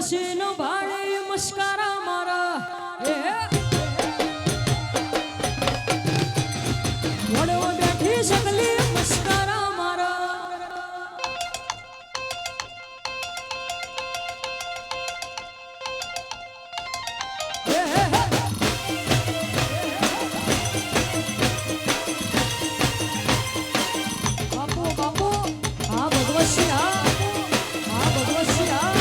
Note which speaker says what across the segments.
Speaker 1: ભગવશીનો ભાડે મસ્કારા મારા એ વડો બેઠી સકલી મસ્કારા મારા બાપુ બાપુ હા ભગવશી હા ભગવશી હા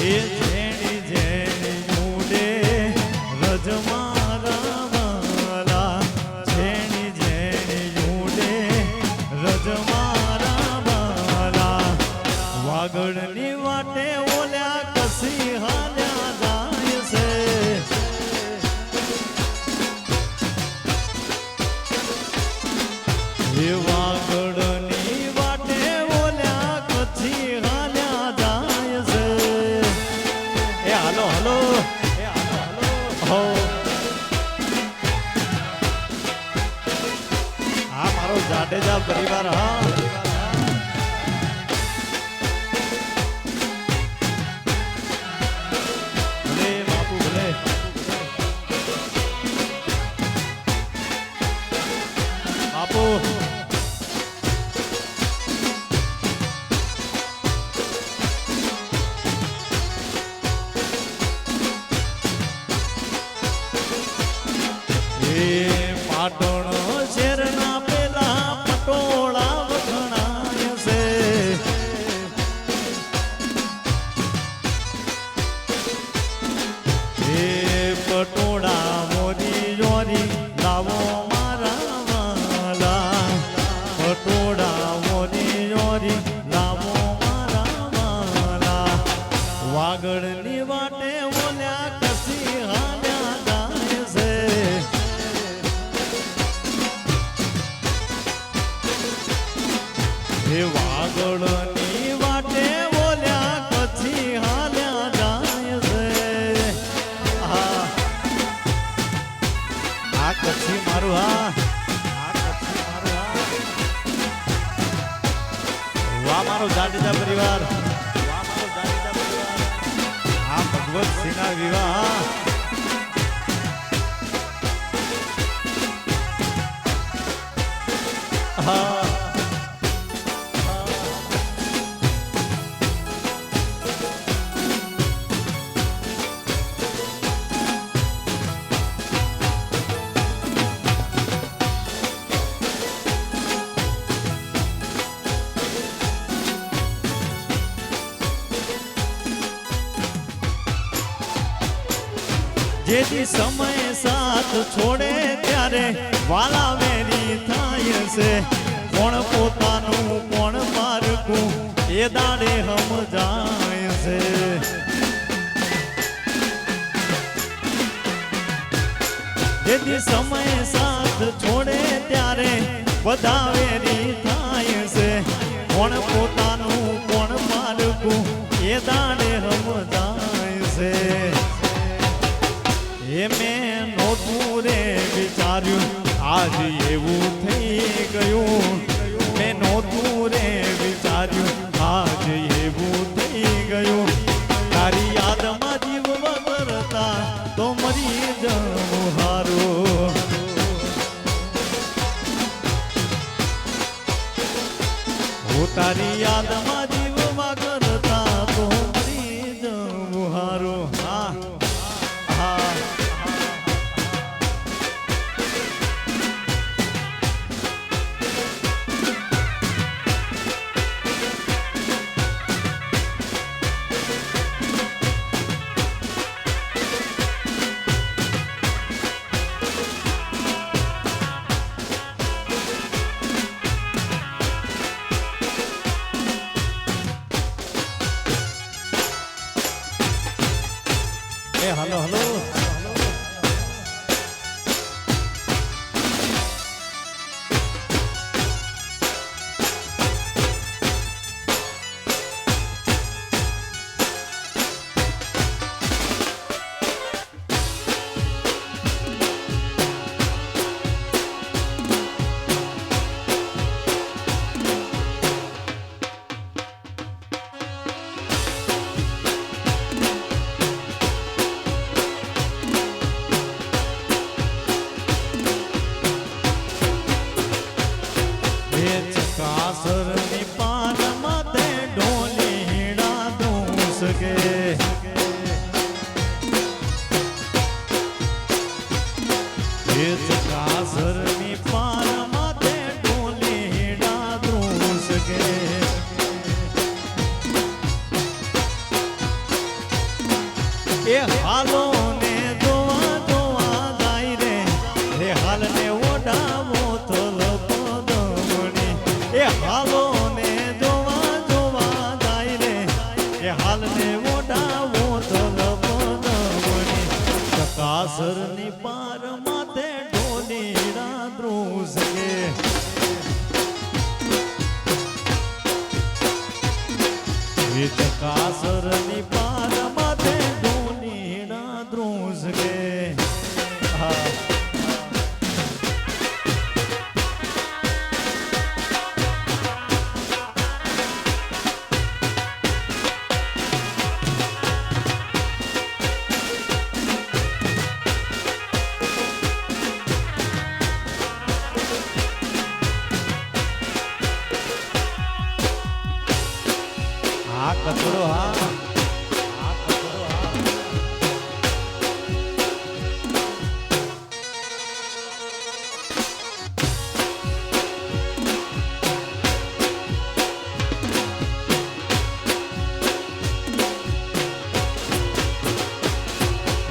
Speaker 2: એ જેણી જેણી ઉડે રજ મારા વાલા જેણી જેણી ઉડે રજ મારા વાલા વાગડની વાટે ઓલ્યા કસી હાલ્યા જાય છે એ વાગડની વાટે ઓલ્યા કચ્છી હાલ્યા જાય છે એ હાલો હાલો હો આ મારો જાડેજા પરિવાર હા ભલે બાપુ ભલે બાપુ પાટણ શેરના પેલા પટોળા વખણાય છે એ પટોળા મોરી જોરી લાવો મારા વાલા પટોળા મોરી જોરી લાવો મારા વાલા વાગડની વાટે ઓલ્યા કસી હાલ્યા જાય છે એ વાગડની વાટે ઓલ્યા કચ્છી હાલ્યા જાય છે આ કચ્છી મારું આ કચ્છી મારું વાહ મારો જાડેજા પરિવાર વાહ મારો જાડેજા પરિવાર આ ભગવતસિંહના વિવાહ હા જેથી સમય સાથ છોડે ત્યારે વાલા વેરી થાય છે કોણ પોતાનું કોણ પારકું એ દાડે સમજાય છે જેથી સમય સાથ છોડે ત્યારે બધા વેરી થાય છે કોણ પોતાનું કોણ પારકું એ દાડે સમજાય છે એ મેં નહોતું રે વિચાર્યું આજ એવું થઈ ગયું મેં નહોતું રે વિચાર્યું આજ એવું થઈ ગયું તારી યાદમાં જીવ વગરતા તો મરી જવું હારું હું તારી યાદમાં જીવ વગરતા તો મરી જવું હારું હા હા હલો હલો કાસરની પાનમાં તે ઢોલીડા દૂસ કે કાસરની પાનમાં તે ઢોલીડા દૂસ કે એ હાલો ને જોવા જોવા જાય રે હે હાલ ને ઓઢાવો થોલ પદમણી એ હાલો ને જોવા જોવા જાય રે એ હાલ ને ઓઢાવો થોલ પદમણી ચકાસરની પાર માથે ઢોલીડા ધ્રુસકે એ ચકાસરની પાર માથે ઢોલીડા ધ્રુસકે હા આ કચરો હા આ કચરો હા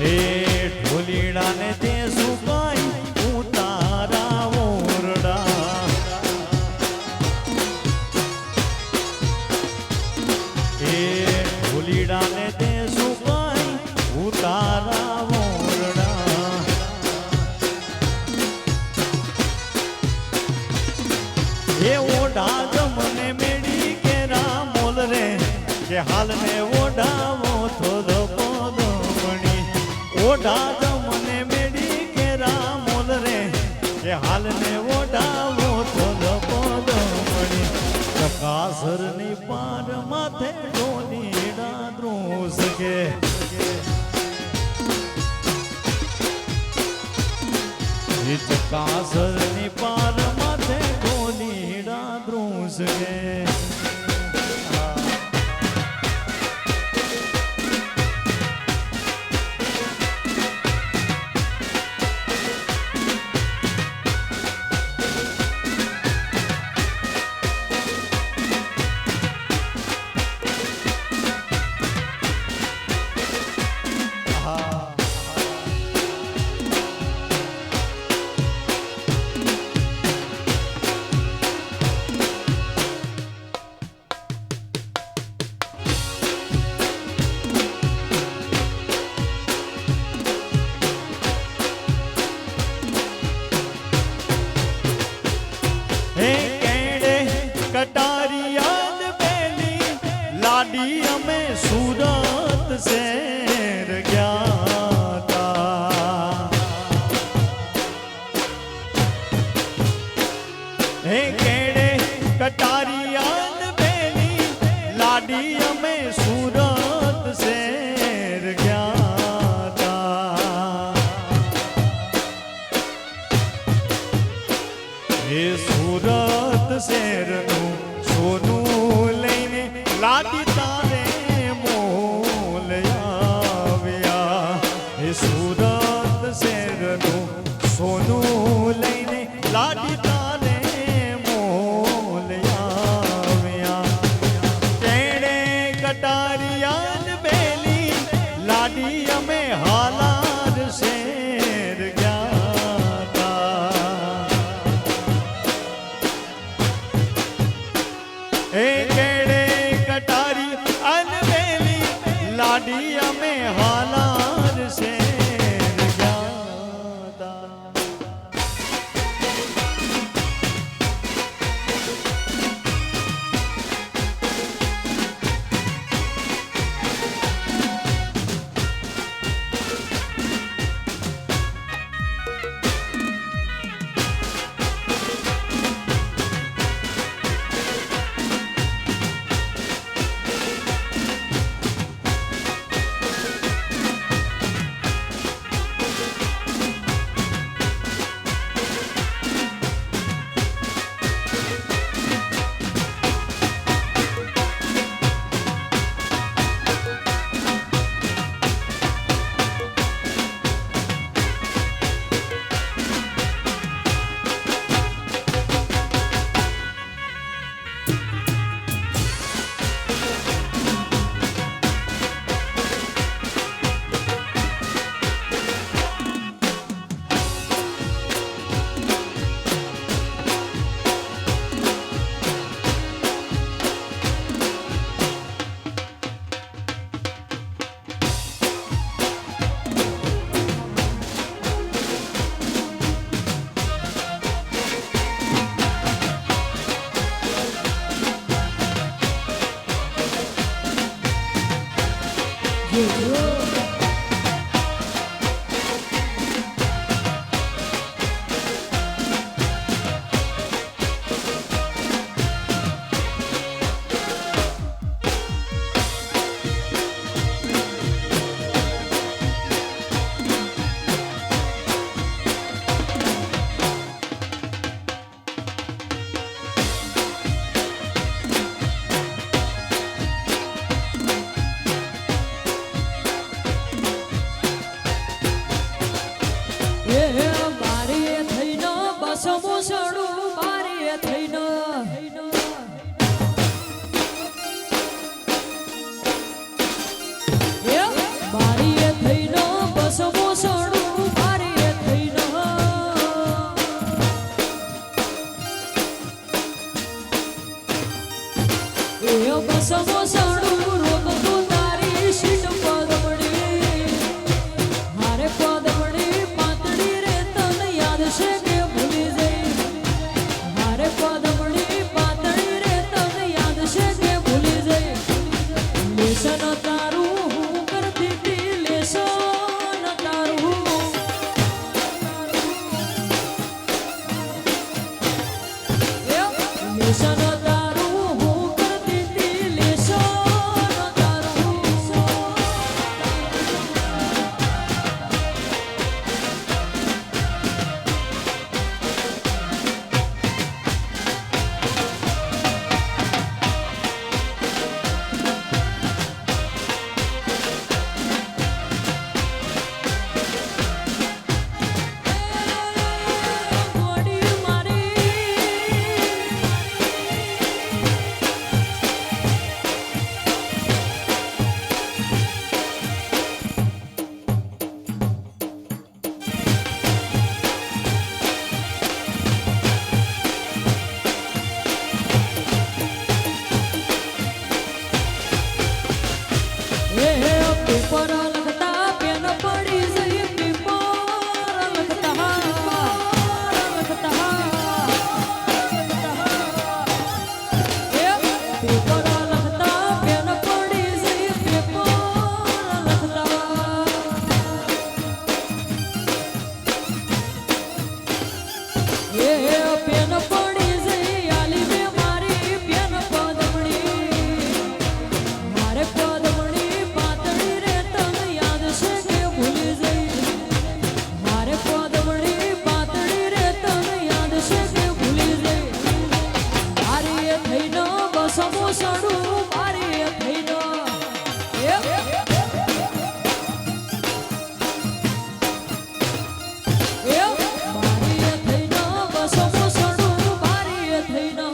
Speaker 2: એ ઢોલીડાને તે સુકાઈ ઉતારા ઓરડા એ ઢોલીડાને તે સુકાઈ ઉતારા ઓરડા એ ઓઢા જમને મેળી કેરા મોલ રે કે હાલને ઓઢાવો થોડો પદમણી ઓઢા જમને મેળી કેરા મોલ રે કે હાલને ઓઢાવો થોડો પદમણી ચકાસરની પાર માથે ઢોલીડા ધ્રુસકે ચકાસરની પાર માથે ઢોલીડા ધ્રુસકે હે કેડે કટારિયાન બેલી લાડી અમે સુરત શહેર ગયા તા હે કેડે કટારિયાન બેલી લાડી અમે સુરત શહેર ગયા તા એ સુરત શહેરનું સોનું લઈને લાડી તારે મોલ આવ્યા એ સુરત શહેરનું સોનું લઈને લાડી તારે મોલ આવ્યા તેણે કટારિયાન બેલી લાડી અમે હાલાર શહેર ગયા તા એ કેડે કટારી અનવેલી લાડી અમે હાલાર શેર ગયા તા
Speaker 1: જોજો બારીએ થઈને બસમો સડું બારીએ થઈને બારીએ થઈને બસમો સડું બારીએ થઈને બસમો સડું રોકતું તારી સીટ પદમણી હારે પદમણી પાતળી રે તને યાદ છે કે ભૂલી જઈ હારે પદમણી પાતળી રે તને યાદ છે કે ભૂલી જઈ લેસન તારું હું કરતી હતી લેસન તારું લેસન તારું હું કરતી હતી લેસન તારું ગોડી મારી પેપર લખતા પેન પડી જઈ પેપર લખતા પેપર લખતા પેન પડી જઈ પેપર લખતા પેન પડી જઈ આલી મે મારી પેન પદમણી મારે પદમણી પાતળી રે તને યાદ છે કે ભૂલી જઈ મારે પદમણી પાતળી રે તને યાદ છે કે ભૂલી જઈ મારી થઈને બસમો સડું મારી થઈને મારી થઈને બસમો સડું મારી થઈને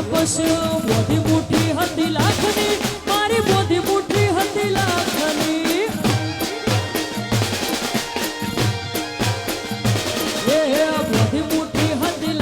Speaker 1: બસ બોધી મુઠ્ઠી હતી લાખની મારી બોધી મુઠ્ઠી હતી લાખની એ બોધી મુઠ્ઠી હતી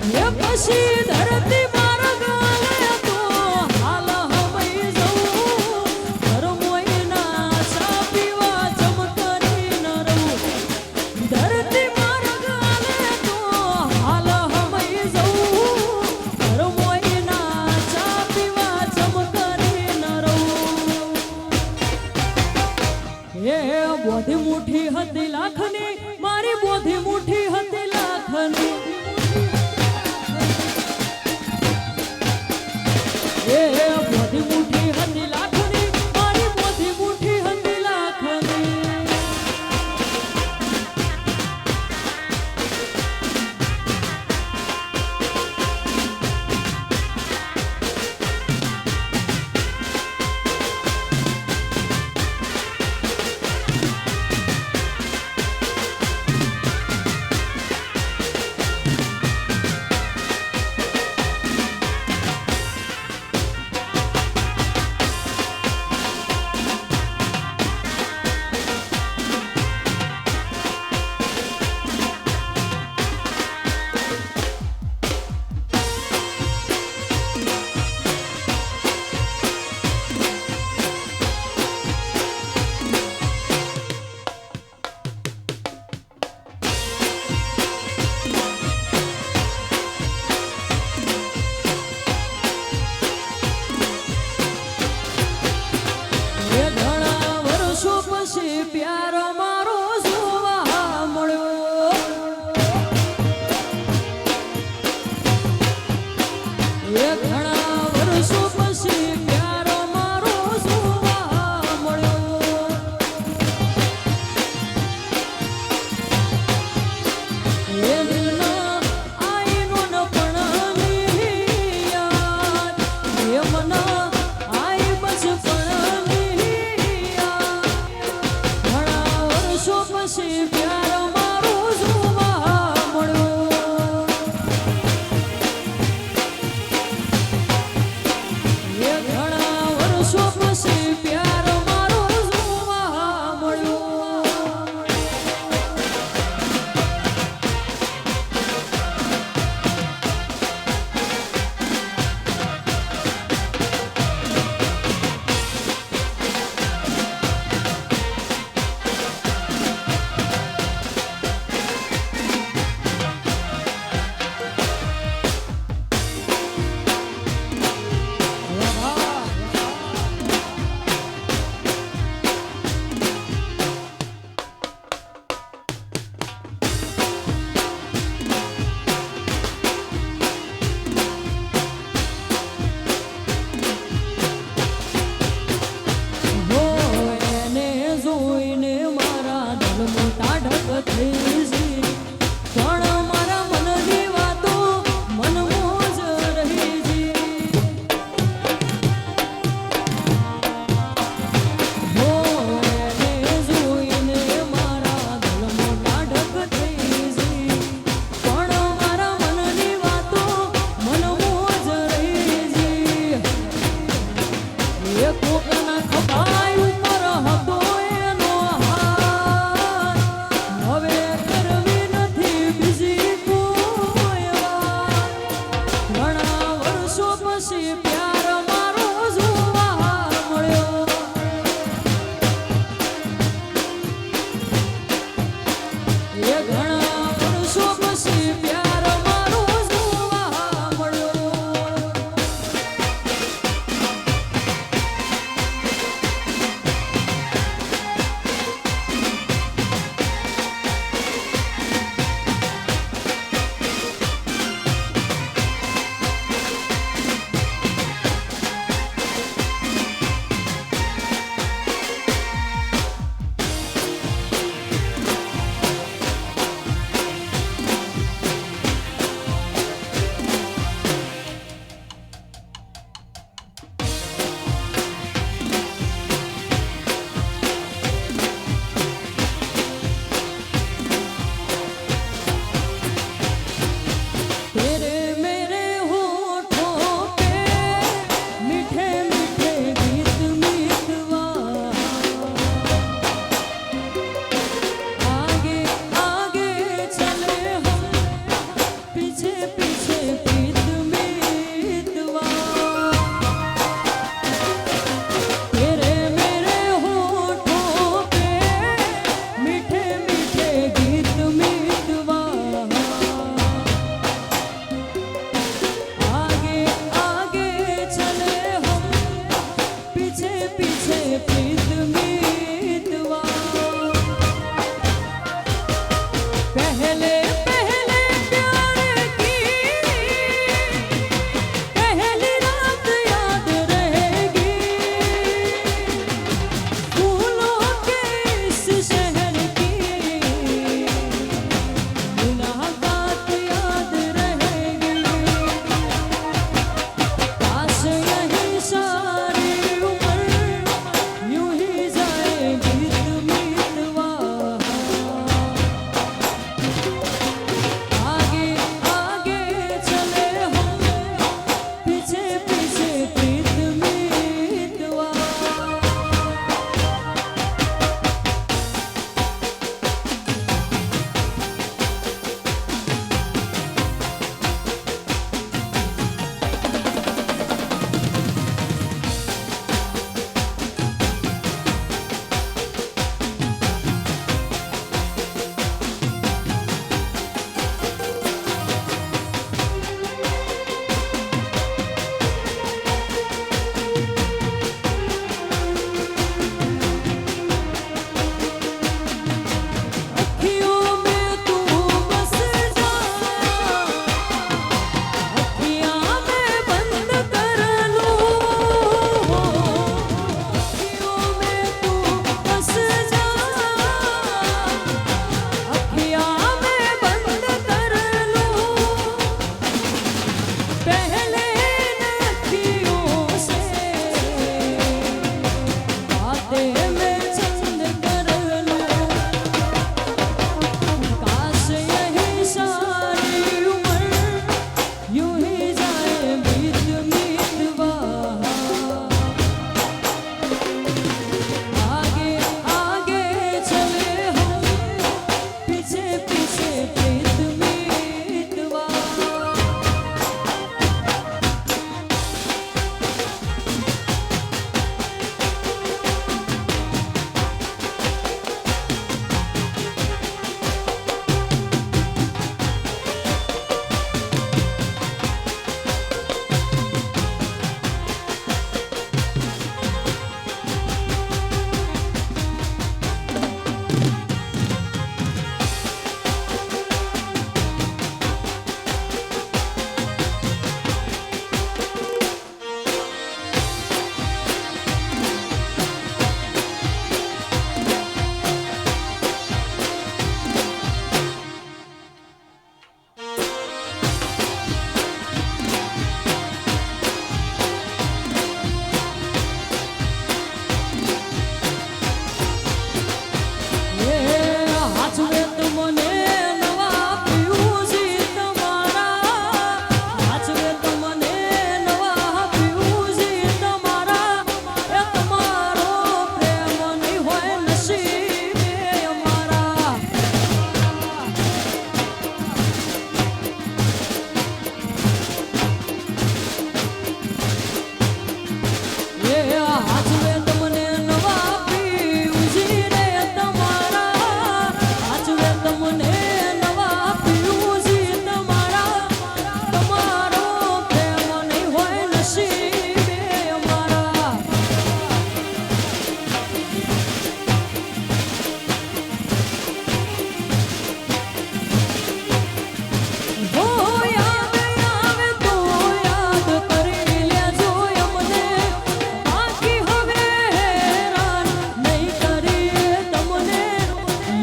Speaker 1: એ પછી ધરતી